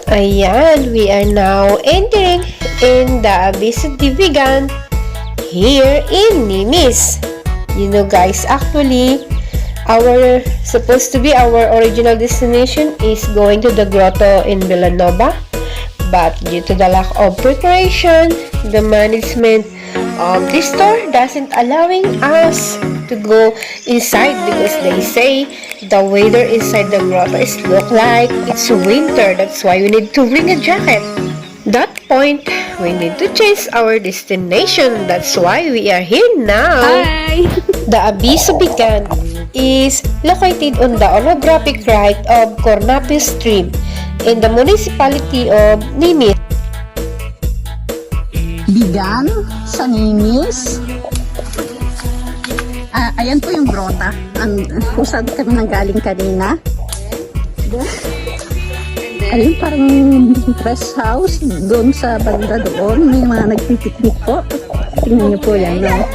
Ayan, we are now entering in the Abyss of Divigan here in Nimis. You know guys, actually, our original destination is going to the grotto in Villanova. But due to the lack of preparation, the management of this store doesn't allowing us to go inside because they say the weather inside the grotto is look like it's winter. That's why we need to bring a jacket. That point, we need to change our destination. That's why we are here now. Hi! The Abyss of Divigan is located on the orographic right of Cornape Stream in the municipality of Nimis. Bigan sa Nimis. Ayan po yung grota. Kung saan kami nanggaling kanina. Ayun, parang rest house. Doon sa banda doon. May mga nagpipiknik po. Tingnan niyo po yan. No?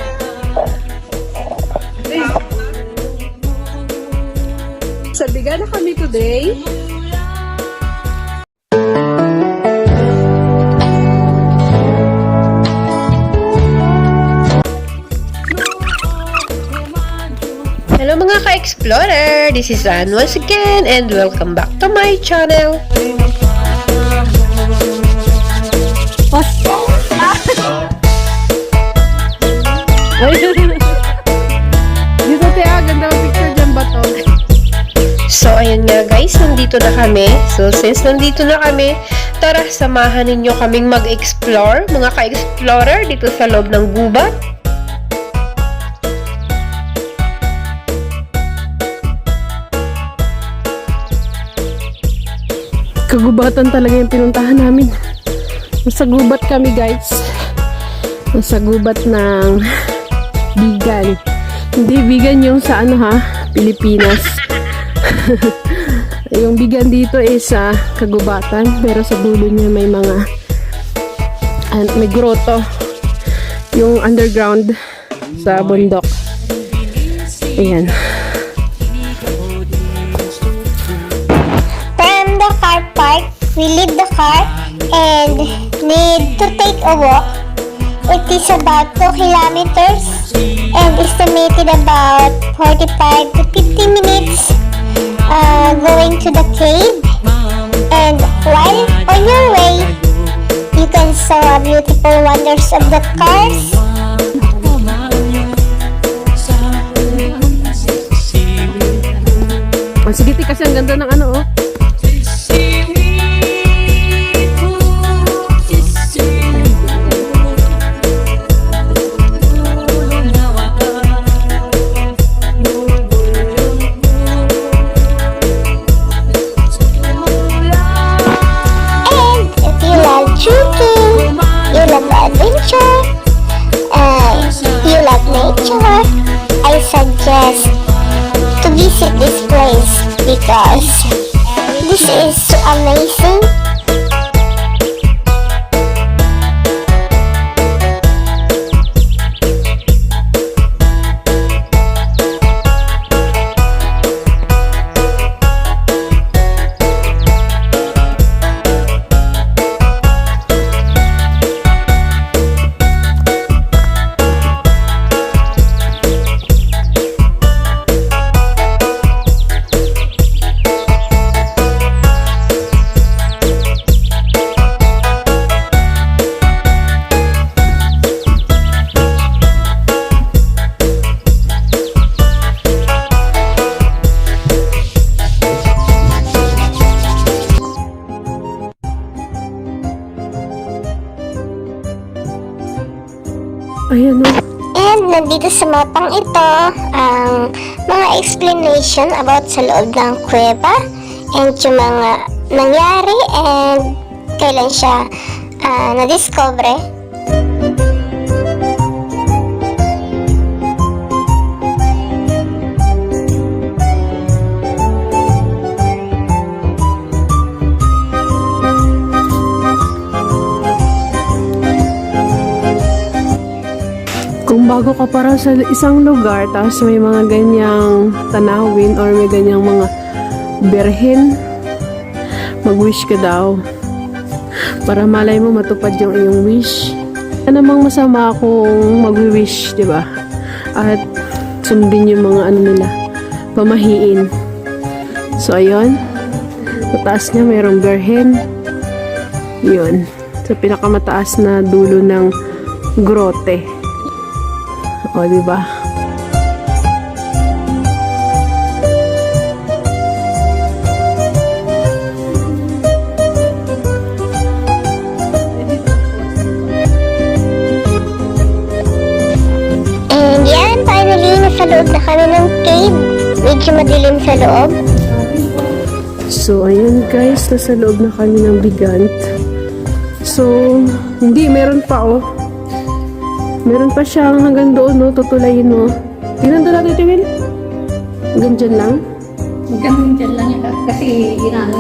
Sa Bigan na kami today. Hello mga ka-explorer! This is Ann once again and welcome back to my channel. Dito tayo, ganda ang picture dyan ba to? So ayun nga guys, nandito na kami. So since nandito na kami, tara samahan ninyo kaming mag-explore mga ka-explorer dito sa loob ng gubat. Kagubatan talaga yung pinuntahan namin. Nasa gubat kami guys. Nasa gubat ng Bigan. Hindi Bigan yung sa Pilipinas. Yung Bigan dito is sa kagubatan. Pero sa dulo niya may mga may grotto. Yung underground sa bundok. Ayan. Car park, we leave the car and need to take a walk. It is about 2 kilometers and estimated about 45 to 50 minutes going to the cave. And while on your way, you can saw beautiful wonders of the cars. Sige, kasi ang ganda ng oh. I suggest to visit this place because this is so amazing. Ayan o. And nandito sa mapang ito ang mga explanation about sa loob ng kuweba and yung mga nangyari and kailan siya na-discover. Kung bago ka para sa isang lugar, tapos may mga ganyang tanawin or may ganyang mga berhen, mag-wish ka daw. Para malay mo matupad yung iyong wish. Ano namang masama kung mag-wish, di ba? At sundin yung mga ano nila, pamahiin. So, ayun. Mataas niya, mayroong berhen. Yun. Sa pinakamataas na dulo ng grote. O, di ba? And yan, finally, nasa loob na kami ng cave. Medyo madilim sa loob. So, ayun guys, nasa loob na kami ng Bigant. So, hindi, meron pa oh. Meron pa siyang hanggang doon, no? Tutulayin, no? Tingnan doon natin, Will. Hanggang dyan lang. Ganun dyan lang yan. Kasi ginano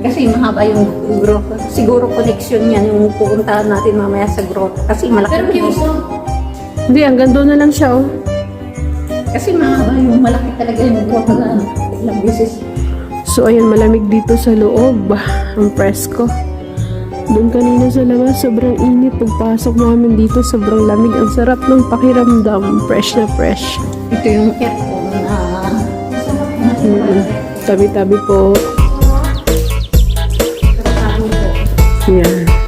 kasi mahaba yung grotto. Siguro connection yan yung pupuntahan natin mamaya sa grotto. Kasi malaki. Pero Hindi, hanggang doon na lang siya, oh. kasi mahaba yung malaki talaga yung grotto na ilang beses. So, ayan, malamig dito sa loob. Ang presko. Doon kanina sa labas, sobrang init. Pagpasok namin dito, sobrang lamig. Ang sarap ng pakiramdam. Fresh na fresh. Ito yung aircon na Tabi-tabi po. Yan.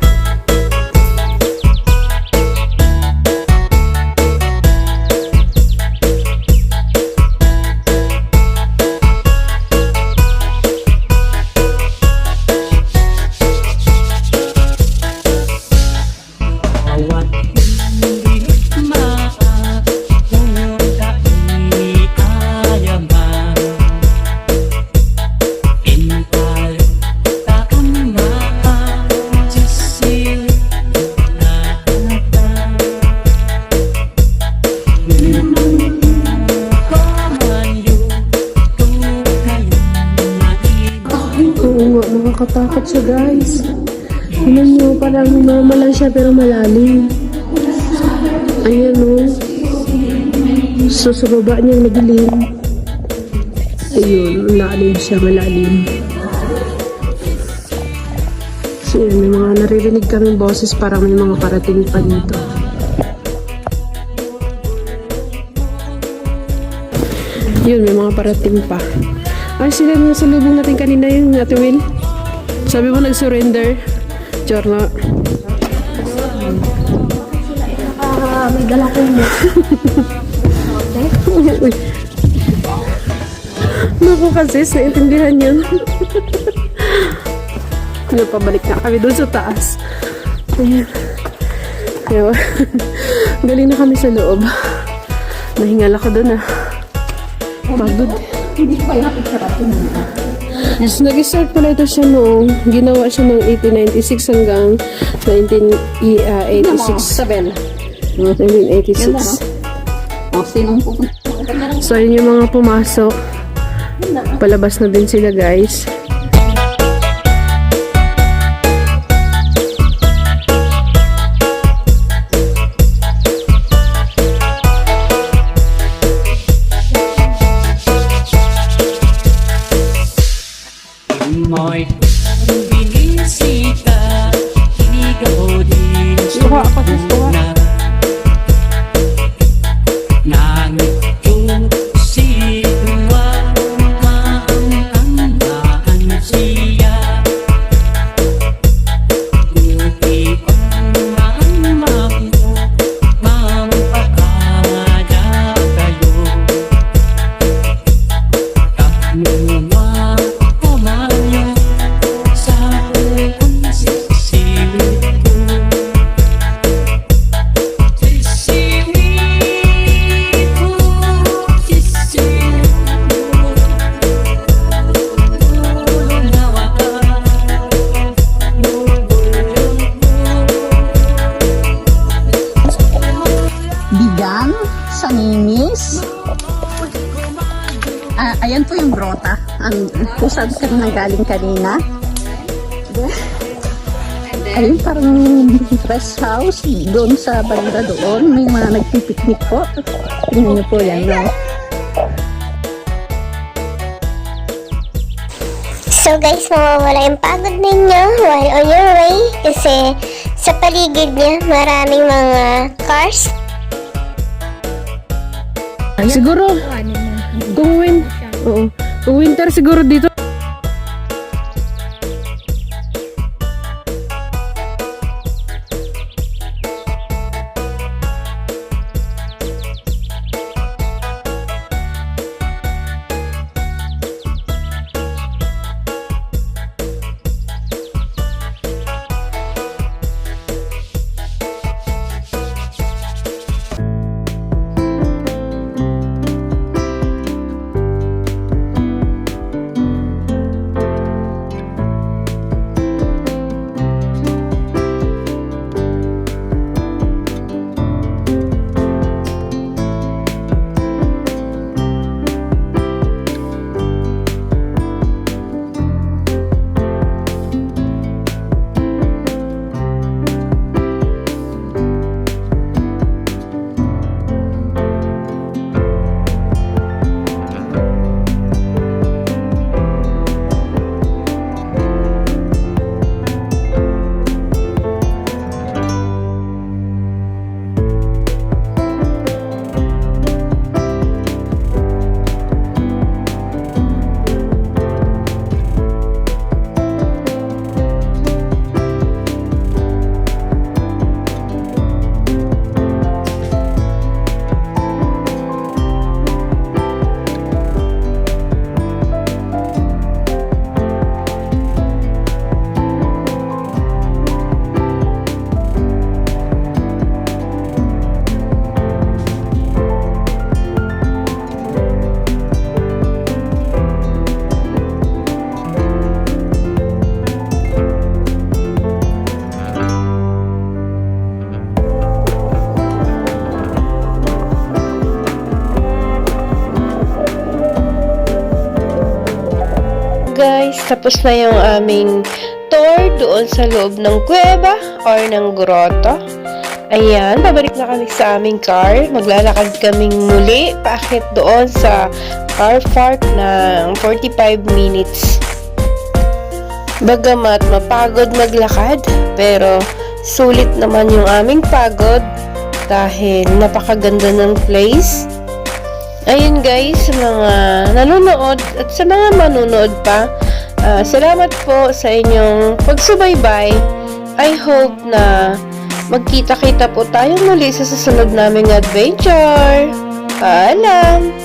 Oo nga, nakakatakot siya guys. Tingnan nyo, parang normal lang siya pero malalim. Ayan o. So sa baba niya madilim. Ayun, malalim siya, malalim. So yun, may mga naririnig kaming boses, parang may mga parating pa dito. Yun, may mga parating pa. Ay, sila yung salubong natin kanina yung Ate Will. Sabi mo nag-surrender. Jorna. may dala ko mo. Uy. Naku kasi, naintindihan yun. Pabalik na kami doon sa taas. Ayan. Kaya, galing na kami sa loob. Nahingal ako doon Pagod. Hindi ko kaya napicture ito na. So, nag-start pala ito siya noong, ginawa siya noong 1896 hanggang 1986. Sabel. 1986. O, sinong pupunta? So, yun yung mga pumasok. Palabas na din sila, guys. Mo'y binisita, inigaw din Kuha ako sa kuha. na nangitong si Duwa, maangandaan siya. Buti ang mamamo, mampakada kayo. Takmuwa Bigang, Sanginis. Ayan po yung grota. Kung saan kami nanggaling kanina. Ayun, parang rest house. Doon sa banda doon, may mga nagpipiknik po. Tingnan niyo po yan. No? So, So guys, mawawala yung pagod ninyo while on your way kasi sa paligid niya maraming mga cars. Siguro, kung winter siguro dito. Guys, tapos na yung aming tour doon sa loob ng kuweba or ng grotto. Ayan, pabalik na kami sa aming car. Maglalakad kaming muli paakit doon sa car park ng 45 minutes. Bagamat mapagod maglakad, pero sulit naman yung aming pagod dahil napakaganda ng place. Ayun guys, sa mga nanonood at sa mga manunood pa, salamat po sa inyong pagsubaybay. I hope na magkita-kita po tayo muli sa susunod naming adventure. Paalam!